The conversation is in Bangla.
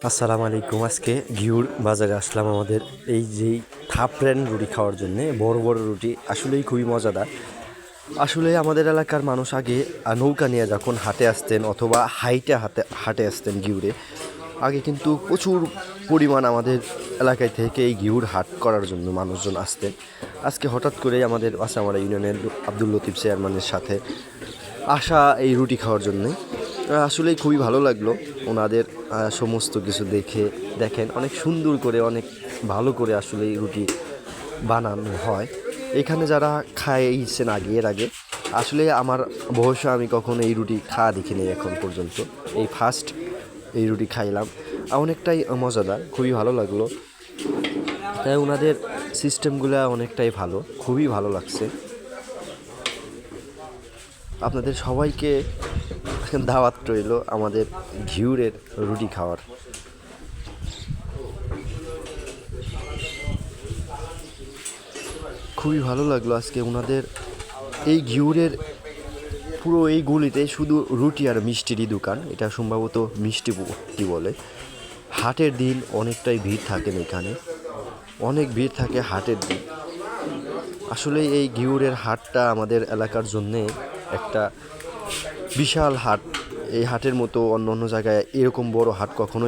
আসসালামু আলাইকুম। আজকে ঘিউর বাজারে আসলাম আমাদের এই যেই থাপড়েন রুটি খাওয়ার জন্যে। বড় বড় রুটি আসলেই খুবই মজাদার। আসলে আমাদের এলাকার মানুষ আগে নৌকা নিয়ে যখন হাটে আসতেন অথবা হাটে আসতেন ঘিউরে, আগে কিন্তু প্রচুর পরিমাণ আমাদের এলাকায় থেকে এই ঘিউর হাট করার জন্য মানুষজন আসতেন। আজকে হঠাৎ করে আমাদের আসামারা ইউনিয়নের আব্দুল লতিফ চেয়ারম্যানের সাথে আসা এই রুটি খাওয়ার জন্যে। আসলেই খুবই ভালো লাগলো ওনাদের সমস্ত কিছু দেখেন অনেক সুন্দর করে, অনেক ভালো করে আসলে এই রুটি বানানো হয়। এখানে যারা খাইছেন এর আগে, আসলে আমার বয়সে আমি কখনো এই রুটি খাওয়া দেখিনি এখন পর্যন্ত। এই ফার্স্ট এই রুটি খাইলাম, অনেকটাই মজাদার, খুবই ভালো লাগলো। তাই ওনাদের সিস্টেমগুলো অনেকটাই ভালো, খুবই ভালো লাগছে। আপনাদের সবাইকে দাওয়াত রইল আমাদের ঘিউরের রুটি খাওয়ার। খুবই ভালো লাগলো আজকে ওনাদের এই ঘিউরের পুরো এই গলিতে শুধু রুটি আর মিষ্টিরই দোকান। এটা সম্ভবত মিষ্টি কি বলে। হাটের দিন অনেকটাই ভিড় থাকেন এখানে, অনেক ভিড় থাকে হাটের দিন। আসলে এই ঘিউরের হাটটা আমাদের এলাকার জন্যে একটা বিশাল হাট। এই হাটের মতো অন্য অন্য জায়গায় এরকম বড় হাট কখনো